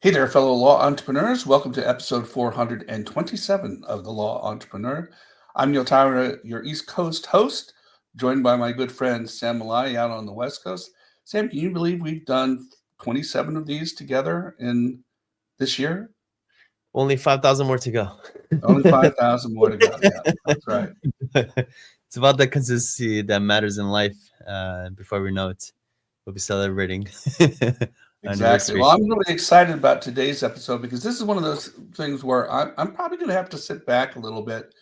Hey there, fellow law entrepreneurs. Welcome to episode 427 of The Law Entrepreneur. I'm Neil Tyra, your East Coast host, joined by my good friend Sam Malai out on the West Coast. Sam, can you believe we've done 27 of these together in this year? Only 5,000 more to go. Only 5,000 more to go. Yeah, that's right. It's about the consistency that matters in life. Before we know it, we'll be celebrating Exactly. anniversary. Well, I'm really excited about today's episode because this is one of those things where I'm probably going to have to sit back a little bit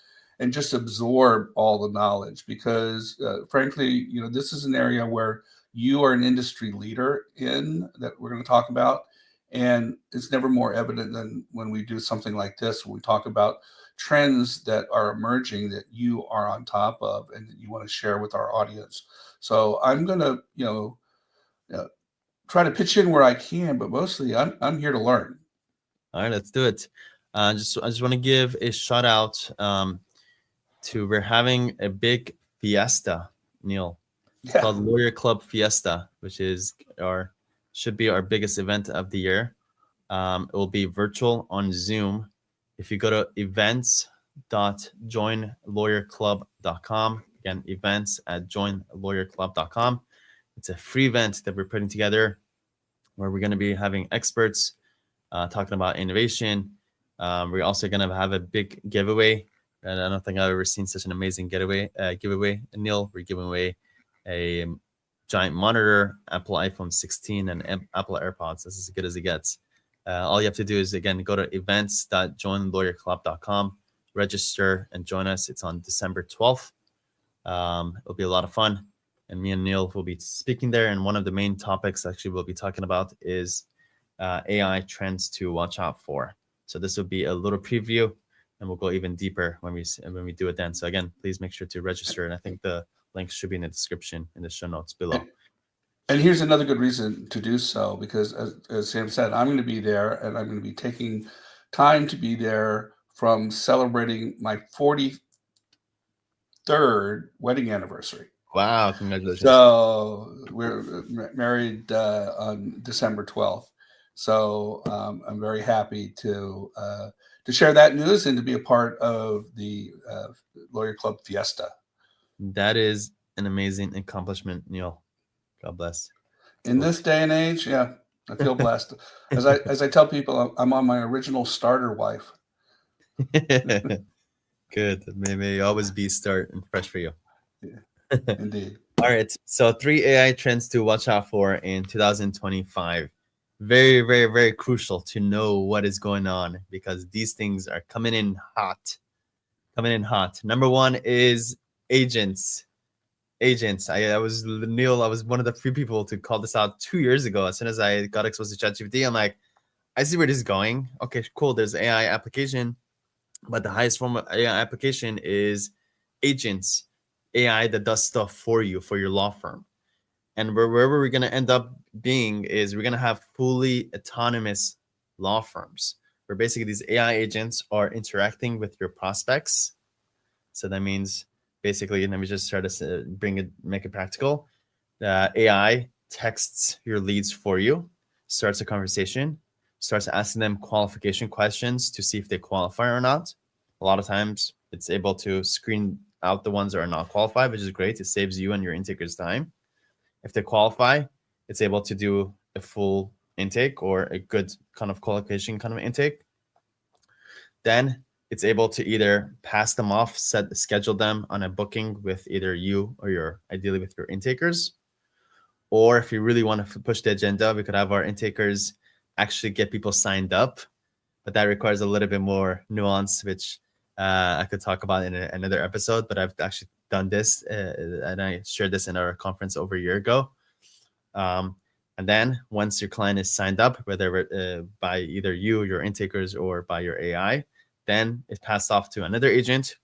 and just absorb all the knowledge because, frankly, this is an area where you are an industry leader in that we're going to talk about. And it's never more evident than when we do something like this, when we talk about trends that are emerging that you are on top of and that you want to share with our audience. So I'm going to, uh, try to pitch in where I can, but mostly I'm here to learn. All right, let's do it. I just want to give a shout out to we're having a big fiesta, Neil. It's Yeah. called Lawyer Club Fiesta, which should be our biggest event of the year. It will be virtual on Zoom. If you go to events.joinlawyerclub.com, again, events@joinlawyerclub.com. It's a free event that we're putting together where we're going to be having experts talking about innovation. We're also going to have a big giveaway. And I don't think I've ever seen such an amazing giveaway. Neil, we're giving away a giant monitor, Apple iPhone 16, and Apple AirPods. This is as good as it gets. All you have to do is, again, go to events.joinlawyerclub.com, register, and join us. It's on December 12th. It'll be a lot of fun. And me and Neil will be speaking there. And one of the main topics actually we'll be talking about is AI trends to watch out for. So this will be a little preview, and we'll go even deeper when we do it then. So again, please make sure to register. And I think the link should be in the description in the show notes below. And here's another good reason to do so, because as Sam said, I'm going to be there and I'm going to be taking time to be there from celebrating my 43rd wedding anniversary. Wow, congratulations. So we're married on December 12th. So I'm very happy to share that news and to be a part of the Lawyer Club Fiesta. That is an amazing accomplishment, Neil. God bless. In this day and age, yeah, I feel blessed. As I tell people, I'm on my original starter wife. Good. May always be start and fresh for you. Yeah, indeed. All right. So 3 AI trends to watch out for in 2025. Very, very, very crucial to know what is going on because these things are coming in hot. Number 1 is agents. I was one of the few people to call this out 2 years ago. As soon as I got exposed to ChatGPT, I'm like, I see where this is going. Okay, cool. There's AI application, but the highest form of AI application is agents, AI that does stuff for you, for your law firm. And wherever we're going to end up being is we're going to have fully autonomous law firms where basically these AI agents are interacting with your prospects. So that means basically, let me just try to make it practical. AI texts your leads for you, starts a conversation, starts asking them qualification questions to see if they qualify or not. A lot of times it's able to screen out the ones that are not qualified, which is great. It saves you and your intakers time. If they qualify, it's able to do a full intake or a good kind of qualification kind of intake. Then it's able to either pass them off, schedule them on a booking with either you or ideally with your intakers. Or if you really want to push the agenda, we could have our intakers actually get people signed up, but that requires a little bit more nuance, which I could talk about in another episode. But I've actually done this, and I shared this in our conference over a year ago. And then once your client is signed up, whether by either you, your intakers, or by your AI, then it's passed off to another agent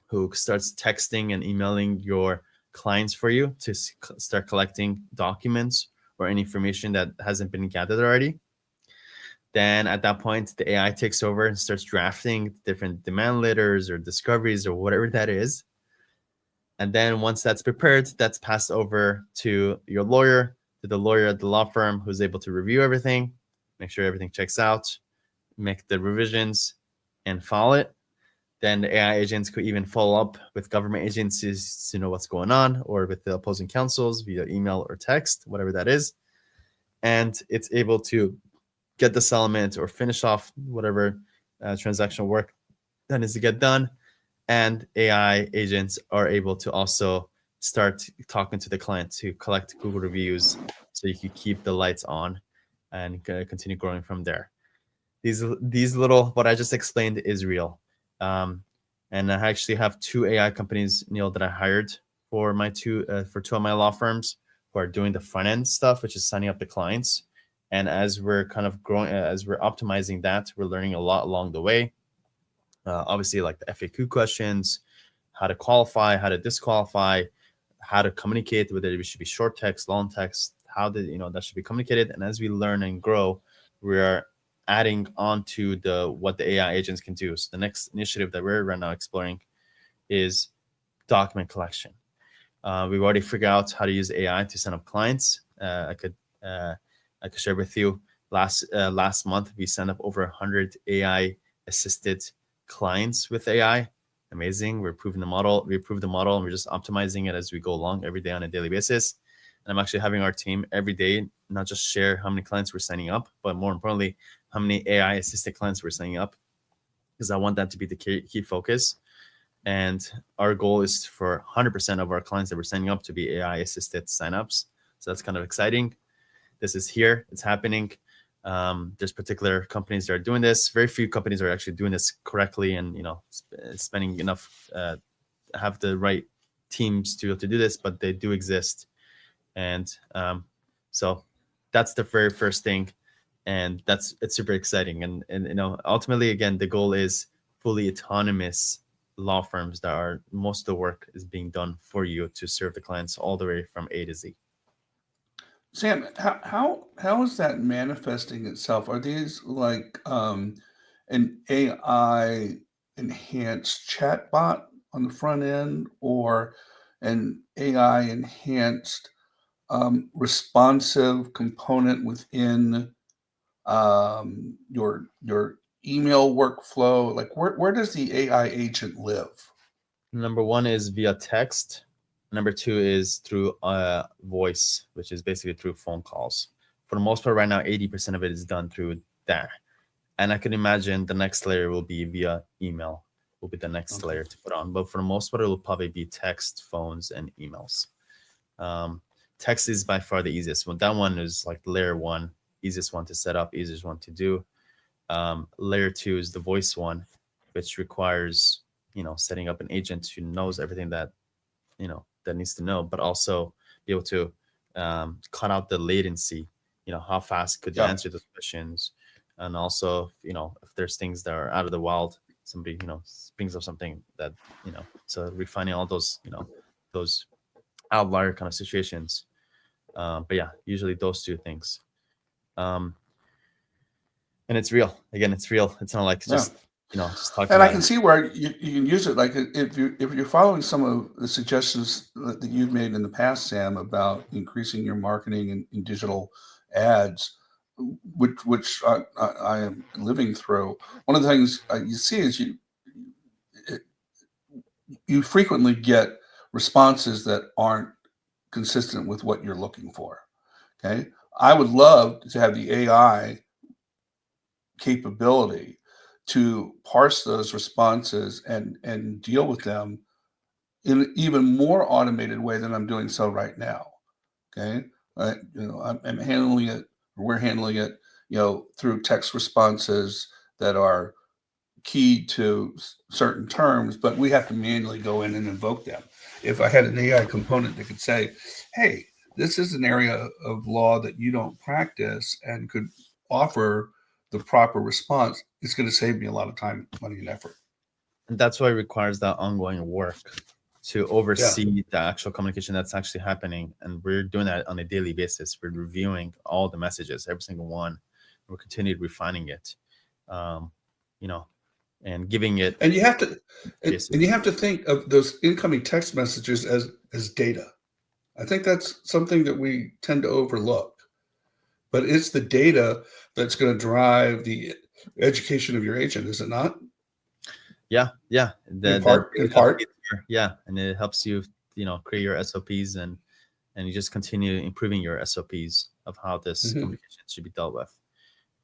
who starts texting and emailing your clients for you to start collecting documents or any information that hasn't been gathered already. Then at that point, the AI takes over and starts drafting different demand letters or discoveries or whatever that is. And then once that's prepared, that's passed over to your lawyer, to the lawyer at the law firm who's able to review everything. make sure everything checks out, make the revisions, and follow it. Then the AI agents could even follow up with government agencies to know what's going on, or with the opposing councils via email or text, whatever that is. And it's able to get the settlement or finish off whatever transactional work that needs to get done. And AI agents are able to also start talking to the client to collect Google reviews, so you can keep the lights on and continue growing from there. These little, what I just explained is real. And I actually have 2 AI companies, Neil, that I hired for my 2 of my law firms, who are doing the front end stuff, which is signing up the clients. And as we're kind of growing, as we're optimizing that, we're learning a lot along the way. Obviously, like the FAQ questions, how to qualify, how to disqualify, how to communicate, whether it should be short text, long text, how that should be communicated. And as we learn and grow, we are adding on to what the AI agents can do. So the next initiative that we're right now exploring is document collection. We've already figured out how to use AI to send up clients. I could share with you. Last month we sent up over 100 AI assisted clients with AI. Amazing. We approved the model, and we're just optimizing it as we go along every day on a daily basis. And I'm actually having our team every day not just share how many clients we're signing up, but more importantly, how many AI assisted clients we're signing up, because I want that to be the key focus. And our goal is for 100% of our clients that we're signing up to be AI assisted signups. So that's kind of exciting. This is here. It's happening. There's particular companies that are doing this. Very few companies are actually doing this correctly, and spending enough, have the right teams to be able to do this, but they do exist. And so that's the very first thing, and it's super exciting. And ultimately, again, the goal is fully autonomous law firms that are, most of the work is being done for you to serve the clients all the way from A to Z. Sam, how is that manifesting itself? Are these like an AI enhanced chatbot on the front end, or an AI enhanced responsive component within your email workflow? Like, where does the AI agent live? Number 1 is via text. Number 2 is through voice, which is basically through phone calls. For the most part, right now, 80% of it is done through that. And I can imagine the next layer will be via email, will be the next layer to put on. But for the most part, it will probably be text, phones, and emails. Text is by far the easiest one. That one is like layer 1, easiest one to set up, easiest one to do. Layer 2 is the voice one, which requires setting up an agent who knows everything that that needs to know, but also be able to cut out the latency. How fast could you answer those questions, and also if there's things that are out of the wild, somebody brings up something that so refining all those those outlier kind of situations. But yeah, usually those 2 things. And it's real. Again, it's real. It's not like just just talking And I about can it. see where you can use it. Like, if you're following some of the suggestions that you've made in the past, Sam, about increasing your marketing and digital ads, which I am living through. One of the things you see is you frequently get responses that aren't consistent with what you're looking for. Okay, I would love to have the AI capability to parse those responses and deal with them in an even more automated way than I'm doing so right now. Okay, I'm handling it, or we're handling it, through text responses that are key to certain terms, but we have to manually go in and invoke them. If I had an AI component that could say, "Hey, this is an area of law that you don't practice," and could offer the proper response, it's going to save me a lot of time, money, and effort. And that's why it requires that ongoing work to oversee the actual communication that's actually happening. And we're doing that on a daily basis. We're reviewing all the messages, every single one. We're continuing refining it, and giving it. And you have to think of those incoming text messages as data. I think that's something that we tend to overlook. but it's the data that's going to drive the education of your agent, is it not? Yeah, In the part, data in helps part. you and it helps you create your SOPs, and you just continue improving your SOPs of how this Hmm. communication should be dealt with.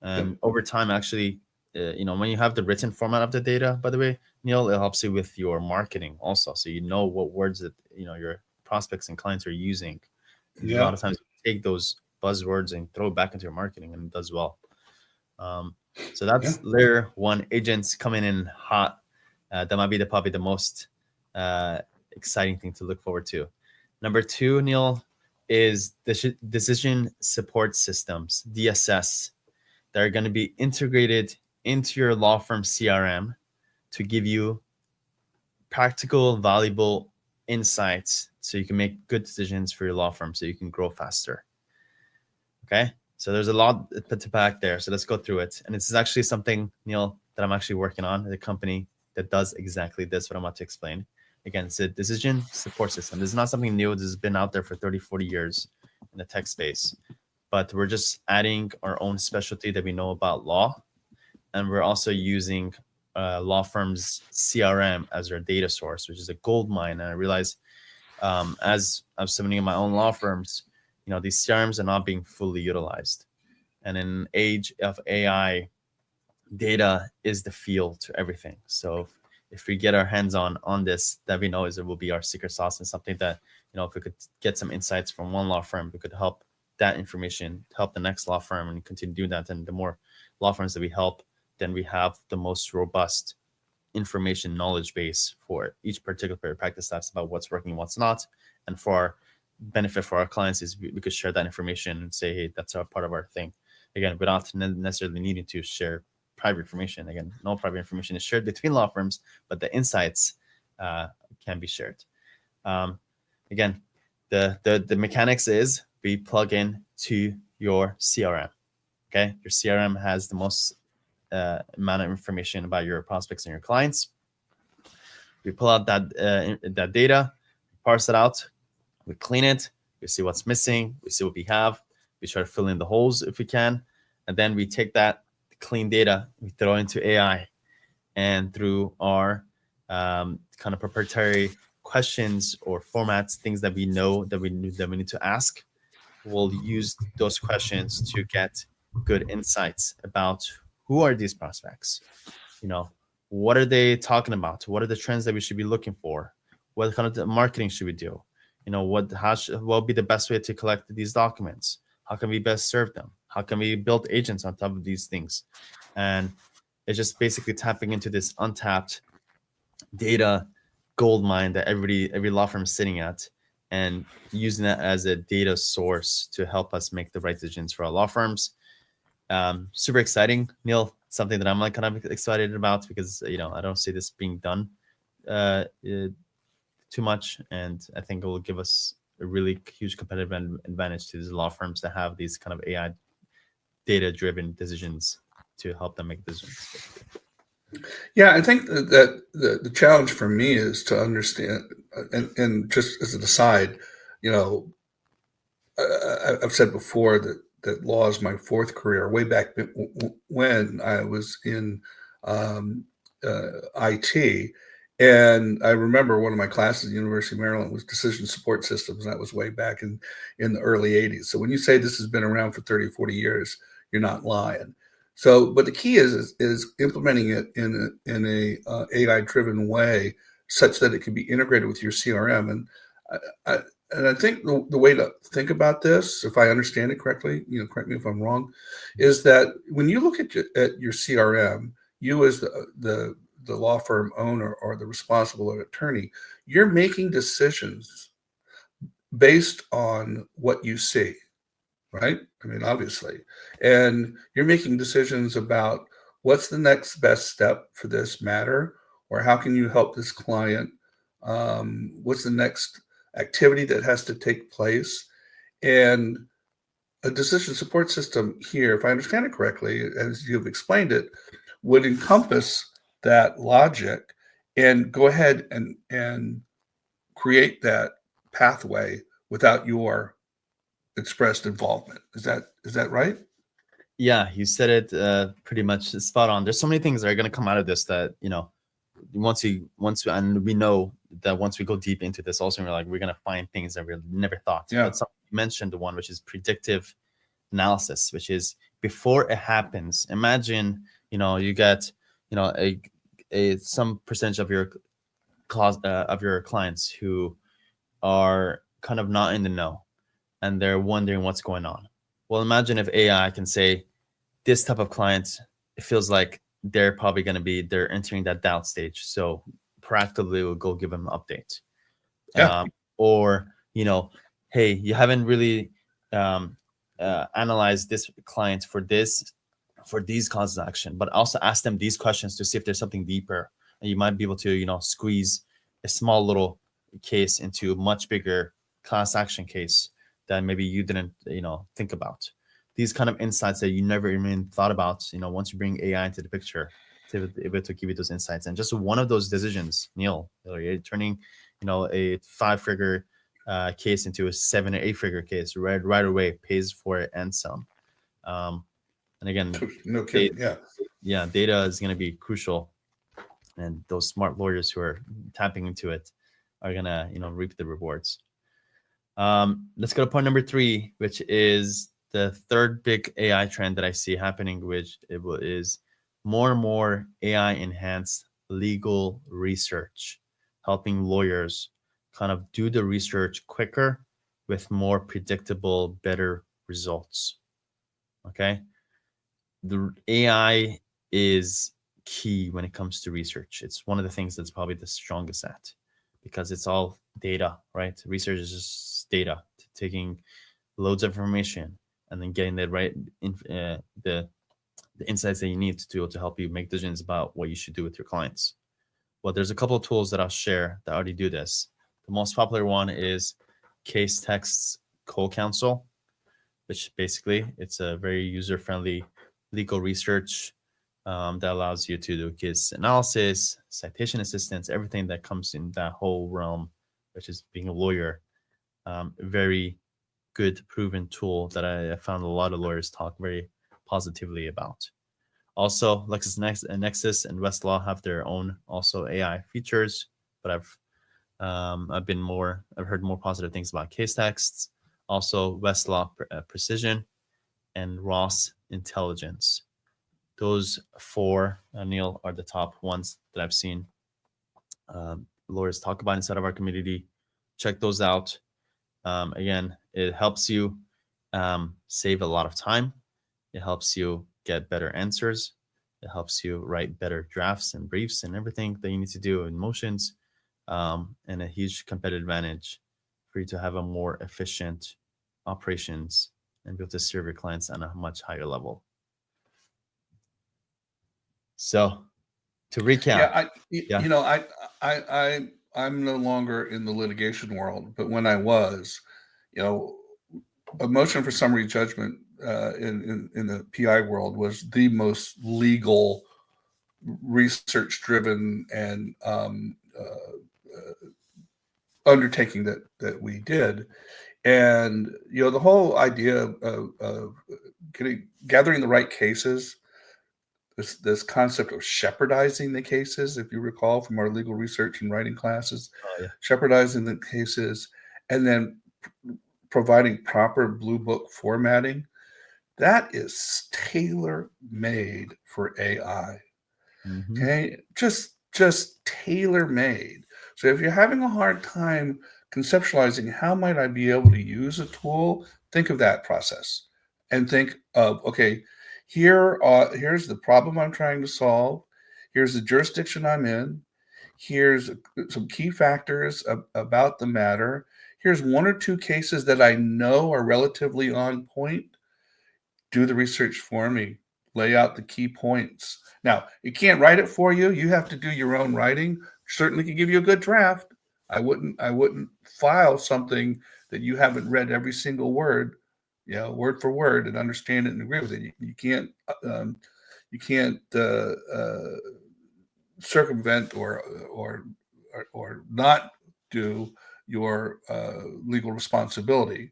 Yep. And over time, actually, when you have the written format of the data, by the way, Neil, it helps you with your marketing also, so you know what words that your prospects and clients are using. And a Yeah. lot of times, you take those buzzwords and throw it back into your marketing, and it does well. So Yeah. that's layer one, agents coming in hot. That might be probably the most exciting thing to look forward to. Number two, Neil, is decision support systems, DSS, that are going to be integrated into your law firm CRM to give you practical, valuable insights so you can make good decisions for your law firm so you can grow faster. Okay. So there's a lot to pack there. So let's go through it. And this is actually something, Neil, that I'm actually working on at a company that does exactly this, what I'm about to explain. Again, it's a decision support system. This is not something new. This has been out there for 30, 40 years in the tech space. But we're just adding our own specialty that we know about law. And we're also using law firms' CRM as our data source, which is a gold mine. And I realize as I'm submitting my own law firms, these CRMs are not being fully utilized. And in an age of AI, data is the field to everything. So if we get our hands on this, that we know is it will be our secret sauce, and something that, if we could get some insights from one law firm, we could help that information help the next law firm and continue doing that. And the more law firms that we help, then we have the most robust information knowledge base for each particular practice types about what's working and what's not. And for our benefit for our clients is we could share that information and say, hey, that's a part of our thing. Again, without necessarily needing to share private information. Again, no private information is shared between law firms, but the insights can be shared. Again, the mechanics is we plug in to your CRM. Okay, your CRM has the most amount of information about your prospects and your clients. We pull out that data, parse it out, we clean it, we see what's missing, we see what we have, we try to fill in the holes if we can, and then we take that clean data, we throw it into AI, and through our kind of proprietary questions or formats, things that we know that we need to ask, we'll use those questions to get good insights about who are these prospects. What are they talking about? What are the trends that we should be looking for? What kind of marketing should we do? What will be the best way to collect these documents? How can we best serve them? How can we build agents on top of these things? And it's just basically tapping into this untapped data gold mine that every law firm is sitting at, and using that as a data source to help us make the right decisions for our law firms. Super exciting, Neil. Something that I'm like kind of excited about because I don't see this being done too much, and I think it will give us a really huge competitive advantage to these law firms to have these kind of AI data-driven decisions to help them make decisions. Yeah, I think that the challenge for me is to understand, and just as an aside, you know, I've said before that law is my fourth career. Way back when I was in IT, and I remember one of my classes at the University of Maryland was decision support systems, and that was way back in the early 80s. So when you say this has been around for 30, 40 years, you're not lying. So, but the key is implementing it in a AI driven way, such that it can be integrated with your CRM. And I, and I think the way to think about this, if I understand it correctly, correct me if I'm wrong, is that when you look at your CRM, you as the law firm owner or the responsible attorney, you're making decisions based on what you see, right? I mean, obviously. And you're making decisions about what's the next best step for this matter, or how can you help this client? What's the next activity that has to take place? And a decision support system here, if I understand it correctly, as you've explained it, would encompass that logic and go ahead and create that pathway without your expressed involvement. Is that right? Yeah, you said it pretty much spot on. There's so many things that are going to come out of this that, and we know that once we go deep into this also, we're going to find things that we never thought. Yeah. But you mentioned the one, which is predictive analysis, which is before it happens. Imagine, you get, a some percentage of your clients who are kind of not in the know, and they're wondering what's going on. Well, imagine if AI can say, this type of client, it feels like they're probably going to be, they're entering that doubt stage. So proactively we'll go give them an update. Yeah. Or, hey, you haven't really analyzed this client for these causes of action, but also ask them these questions to see if there's something deeper. And you might be able to, squeeze a small little case into a much bigger class action case that maybe you didn't, think about. These kind of insights that you never even thought about, once you bring AI into the picture, to be able to give you those insights. And just one of those decisions, Neil, you're turning, a 5-figure case into a 7 or 8-figure case right away, pays for it and some. And again, no kidding. Data is going to be crucial, and those smart lawyers who are tapping into it are going to, reap the rewards. Let's go to point number 3, which is the third big AI trend that I see happening, which is more and more AI enhanced legal research, helping lawyers kind of do the research quicker with more predictable, better results. Okay. The AI is key when it comes to research. It's one of the things that's probably the strongest at, because it's all data, right? Research is just data, taking loads of information and then getting the right the insights that you need to help you make decisions about what you should do with your clients. Well, there's a couple of tools that I'll share that already do this. The most popular one is Casetext Co-Counsel, which basically it's a very user-friendly legal research that allows you to do case analysis, citation assistance, everything that comes in that whole realm, which is being a lawyer. Very good, proven tool that I found a lot of lawyers talk very positively about. Also, LexisNexis and Westlaw have their own also AI features, but I've heard more positive things about Casetext, also Westlaw Precision, and Ross Intelligence. Those 4, Neil, are the top ones that I've seen lawyers talk about inside of our community. Check those out. Again, it helps you save a lot of time. It helps you get better answers. It helps you write better drafts and briefs and everything that you need to do in motions, and a huge competitive advantage for you to have a more efficient operations and be able to serve your clients on a much higher level. So, to recap, I'm no longer in the litigation world, but when I was, a motion for summary judgment in the PI world was the most legal, research-driven, and undertaking that we did. And the whole idea of gathering the right cases, this concept of shepherdizing the cases, if you recall from our legal research and writing classes, shepherdizing the cases, and then providing proper blue book formatting, that is tailor-made for AI. Mm-hmm. Okay, just tailor-made. So if you're having a hard time conceptualizing how might I be able to use a tool, think of that process and think of, okay, here's the problem I'm trying to solve. Here's the jurisdiction I'm in. Here's some key factors about the matter. Here's 1 or 2 cases that I know are relatively on point. Do the research for me. Lay out the key points. Now, it can't write it for you. You have to do your own writing. Certainly can give you a good draft. I wouldn't file something that you haven't read every single word, word for word, and understand it and agree with it. You can't circumvent or not do your legal responsibility.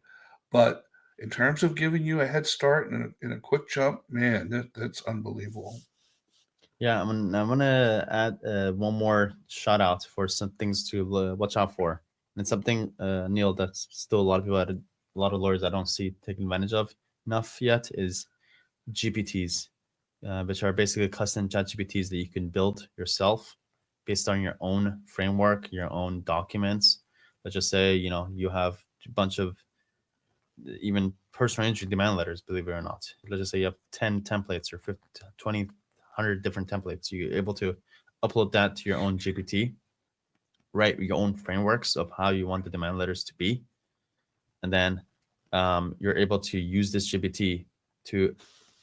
But in terms of giving you a head start and a quick jump, man, that's unbelievable. Yeah, I'm gonna add one more shout out for some things to watch out for, and something, Neil, that's still a lot of people, a lot of lawyers I don't see taking advantage of enough yet is GPTs, which are basically custom chat GPTs that you can build yourself based on your own framework, your own documents. Let's just say you have a bunch of even personal injury demand letters, believe it or not. Let's just say you have 10 templates or 50, 20, 100 different templates. You're able to upload that to your own GPT, write your own frameworks of how you want the demand letters to be. And then you're able to use this GPT to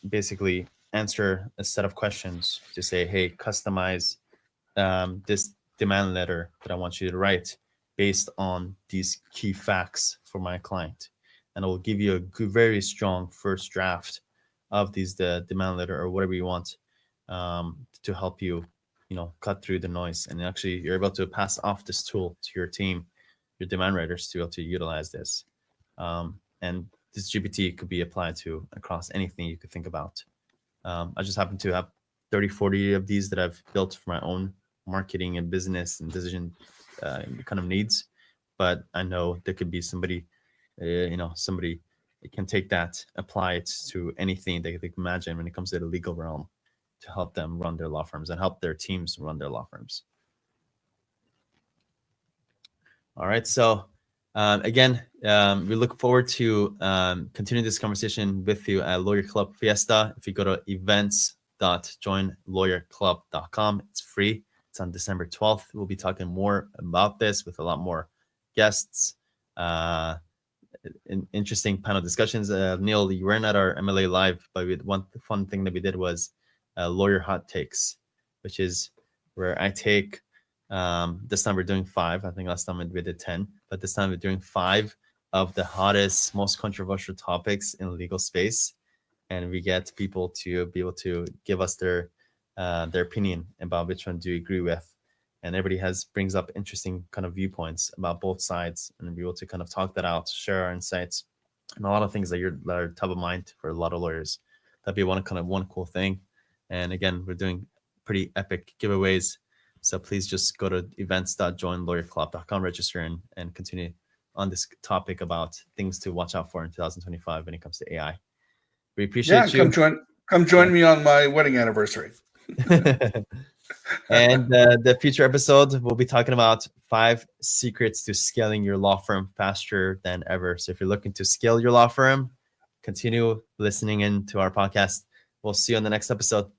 basically answer a set of questions to say, hey, customize this demand letter that I want you to write based on these key facts for my client. And it will give you a good, very strong first draft of the demand letter or whatever you want to help you, cut through the noise. And actually, you're able to pass off this tool to your team, your demand writers, to be able to utilize this. And this GPT could be applied to across anything you could think about. I just happen to have 30, 40 of these that I've built for my own marketing and business and decision kind of needs. But I know there could be somebody can take that, apply it to anything they can imagine when it comes to the legal realm to help them run their law firms and help their teams run their law firms. All right. So again, we look forward to continuing this conversation with you at Lawyer Club Fiesta. If you go to events.joinlawyerclub.com, it's free. It's on December 12th. We'll be talking more about this with a lot more guests, interesting panel discussions. Neil, you weren't at our MLA Live, but one fun thing that we did was Lawyer Hot Takes, which is where I take, this time we're doing 5. I think last time we did 10, but this time we're doing 5 of the hottest, most controversial topics in the legal space. And we get people to be able to give us their opinion about which one do you agree with. And everybody brings up interesting kind of viewpoints about both sides, and be able to kind of talk that out, share our insights, and a lot of things that are top of mind for a lot of lawyers. That'd be one cool thing. And again, we're doing pretty epic giveaways. So please just go to events.joinlawyerclub.com, register and continue on this topic about things to watch out for in 2025 when it comes to AI. We appreciate you. Come join me on my wedding anniversary. And the future episode, we'll be talking about 5 secrets to scaling your law firm faster than ever. So if you're looking to scale your law firm, continue listening in to our podcast. We'll see you on the next episode.